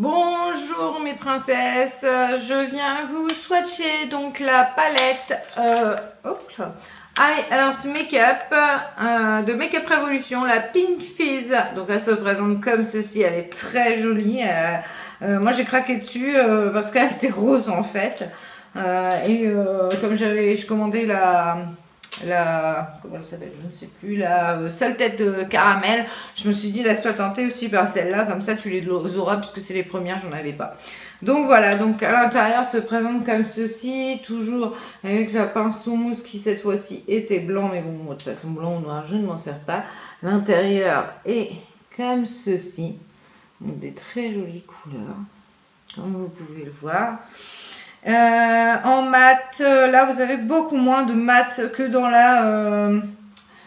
Bonjour mes princesses, je viens vous swatcher donc la palette I Heart Makeup de Makeup Revolution, la Pink Fizz. Donc elle se présente comme ceci, elle est très jolie. Moi j'ai craqué dessus parce qu'elle était rose en fait. Comme je commandais comment elle s'appelle, je ne sais plus, la seule tête de caramel, je me suis dit laisse-toi tenter aussi par celle-là, comme ça tu les auras puisque c'est les premières, j'en avais pas. Donc voilà, donc à l'intérieur se présente comme ceci, toujours avec la pinceau mousse qui cette fois-ci était blanc, mais bon, de toute façon blanc ou noir je ne m'en sers pas. L'intérieur est comme ceci, donc des très jolies couleurs, comme vous pouvez le voir. En mat, là vous avez beaucoup moins de mat que dans la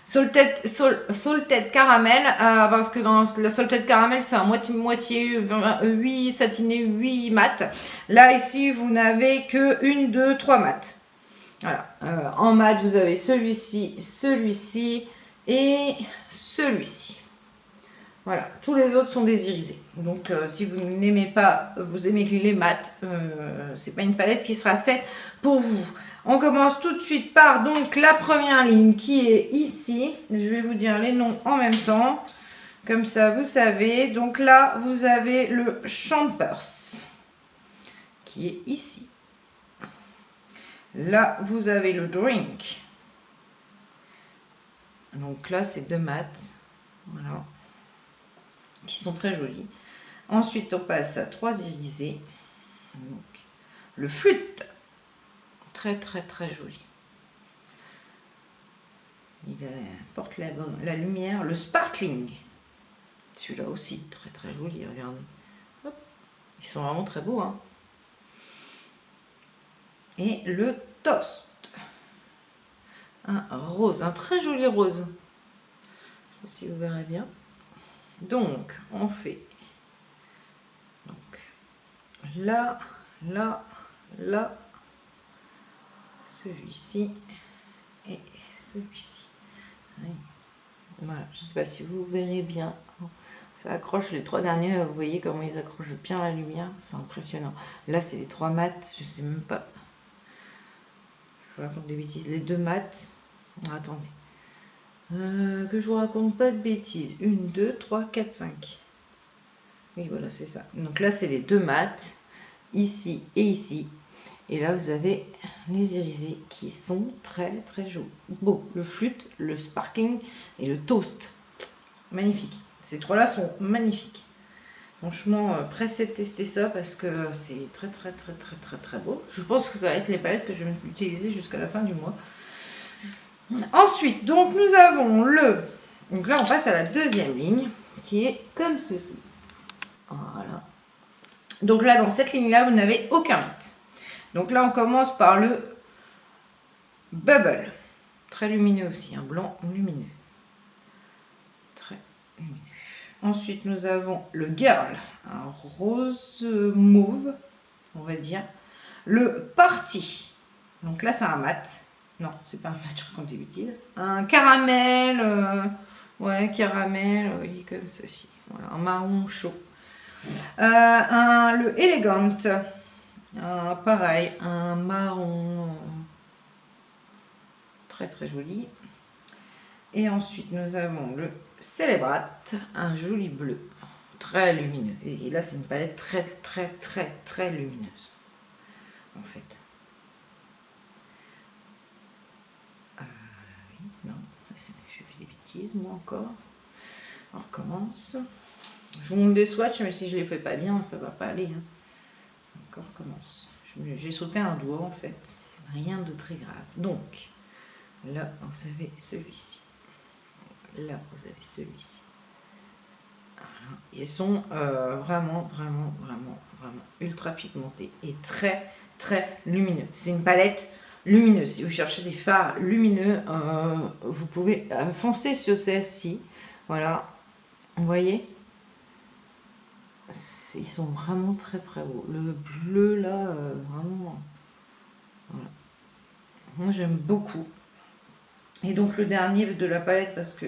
Salted Caramel, parce que dans la Salted Caramel c'est un moitié 8 satiné, 8 mat. Là ici vous n'avez que 1, 2, 3 mat. Voilà. En mat vous avez celui-ci, celui-ci et celui-ci. Voilà, tous les autres sont des irisés. Donc si vous n'aimez pas, vous aimez les mat, c'est pas une palette qui sera faite pour vous. On commence tout de suite par donc la première ligne qui est ici. Je vais vous dire les noms en même temps. Comme ça, vous savez. Donc là, vous avez le Champers qui est ici. Là, vous avez le Drink. Donc là, c'est deux mat. Voilà. Qui sont très jolies. Ensuite, on passe à 3 irisés. Donc, le Flûte. Très, très, très joli. Il apporte la lumière. Le Sparkling. Celui-là aussi, très, très joli. Regardez. Hop. Ils sont vraiment très beaux. Hein. Et le Toast. Un rose. Un très joli rose. Je sais pas si vous verrez bien. Donc, on fait là, là, celui-ci et celui-ci. Voilà, je ne sais pas si vous verrez bien. Ça accroche les 3 derniers, là, vous voyez comment ils accrochent bien la lumière, c'est impressionnant. Là, c'est les 3 mats, je sais même pas. Je vous raconte des bêtises. Les 2 mats. Attendez. Que je vous raconte pas de bêtises. 1, 2, 3, 4, 5. Oui, voilà, c'est ça. Donc là, c'est les 2 mats, ici et ici. Et là, vous avez les irisés qui sont très très jolis. Beau, le flûte, le sparkling et le toast. Magnifique. Ces 3-là sont magnifiques. Franchement, pressez de tester ça parce que c'est très très très très très très beau. Je pense que ça va être les palettes que je vais utiliser jusqu'à la fin du mois. Ensuite, donc nous avons le... Donc là, on passe à la deuxième ligne qui est comme ceci. Voilà. Donc là, dans cette ligne-là, vous n'avez aucun mat. Donc là, on commence par le Bubble. Très lumineux aussi, un blanc lumineux. Très lumineux. Ensuite, nous avons le Girl, un rose mauve, on va dire. Le Party. Donc là, c'est un mat. Non, c'est pas un mat, je raconte des bêtises. Un caramel. Ouais, caramel, oui, comme ceci. Voilà, un marron chaud. Le Elegant. Pareil, un marron très très joli. Et ensuite nous avons le Celebrate, un joli bleu, très lumineux. Et là c'est une palette très très très très lumineuse en fait. Oui, non, je fais des bêtises moi encore. On recommence. Je vous montre des swatchs, mais si je les fais pas bien, ça va pas aller. Hein. Donc on recommence. J'ai sauté un doigt en fait. Rien de très grave. Donc, là, vous avez celui-ci. Là, vous avez celui-ci. Voilà. Ils sont vraiment ultra pigmentés et très, très lumineux. C'est une palette lumineuse. Si vous cherchez des fards lumineux, vous pouvez foncer sur celle-ci. Voilà. Vous voyez ? Ils sont vraiment très, très beaux. Le bleu, là, vraiment... Voilà. Moi, j'aime beaucoup. Et donc, le dernier de la palette, parce que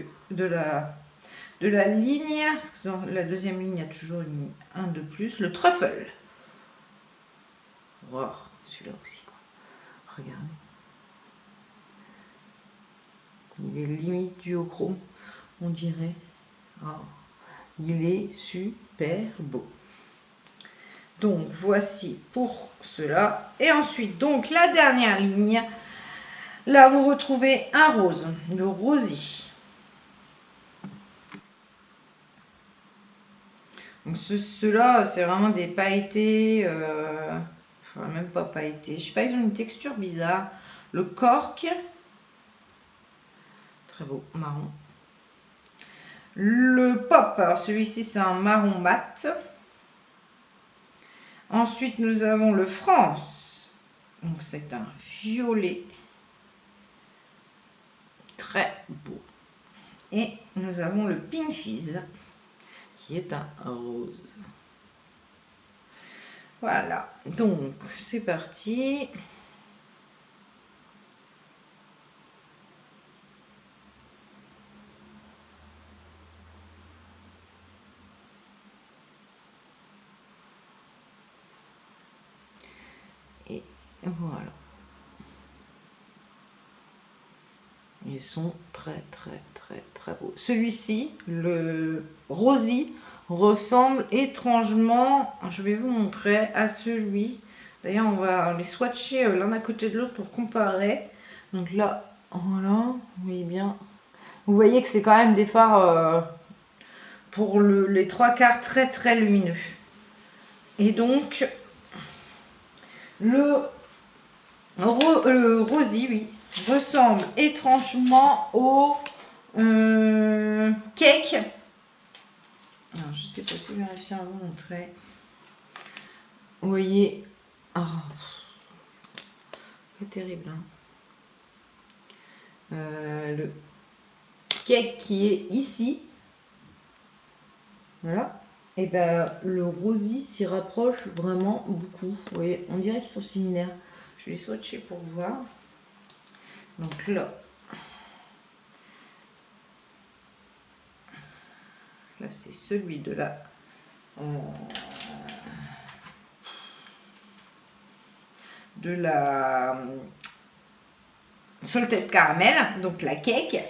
de la ligne, parce que dans la deuxième ligne, il y a toujours un de plus, le truffle. Wow, celui-là aussi, quoi. Regardez. Il est limite duochrome, on dirait. Oh, il est super beau. Donc, voici pour cela. Et ensuite, donc, la dernière ligne. Là, vous retrouvez un rose, le rosy. Donc, ceux-là, c'est vraiment des pailletés. Enfin, même pas pailletés. Je sais pas, ils ont une texture bizarre. Le cork. Très beau, marron. Le pop, alors celui-ci, c'est un marron mat. Ensuite, nous avons le France. Donc, c'est un violet. Très beau. Et nous avons le Pink Fizz, qui est un rose. Voilà, donc c'est parti. Et voilà. Ils sont très beaux. Celui-ci, le rosy, ressemble étrangement, je vais vous montrer, à celui. D'ailleurs, on va les swatcher l'un à côté de l'autre pour comparer. Donc là, voilà, vous voyez bien. Vous voyez que c'est quand même des fards pour les trois quarts très lumineux. Et donc, le rosy, oui, ressemble étrangement au cake. Alors, je sais pas si je vais réussir à vous montrer. Vous voyez, oh, c'est terrible. Hein. Le cake qui est ici, voilà. Et ben le rosy s'y rapproche vraiment beaucoup. Vous voyez, on dirait qu'ils sont similaires. Je vais les swatcher pour voir. Donc là, c'est celui de la salted caramel, donc la cake.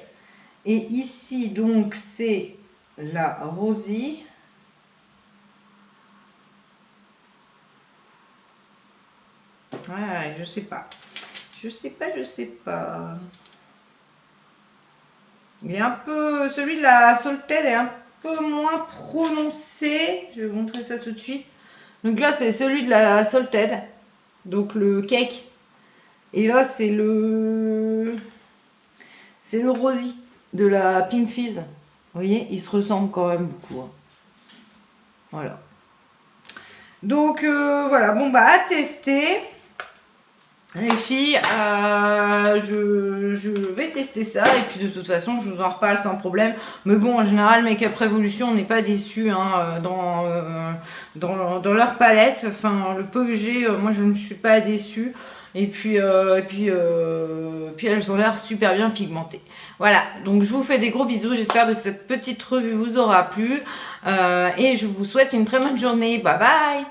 Et ici, donc, c'est la rosy. Ouais, je sais pas. Je sais pas. Il est un peu... Celui de la salted est un peu moins prononcé. Je vais vous montrer ça tout de suite. Donc là, c'est celui de la salted. Donc le cake. Et là, c'est le rosy de la Pink Fizz. Vous voyez, ils se ressemblent quand même beaucoup. Hein. Voilà. Donc voilà, bon bah à tester. Les filles, je vais tester ça et puis de toute façon je vous en reparle sans problème. Mais bon, en général, Make Up Revolution, on n'est pas déçu hein, dans leur palette. Enfin, le peu que j'ai, moi je ne suis pas déçue. Et puis elles ont l'air super bien pigmentées. Voilà, donc je vous fais des gros bisous. J'espère que cette petite revue vous aura plu. Et je vous souhaite une très bonne journée. Bye bye!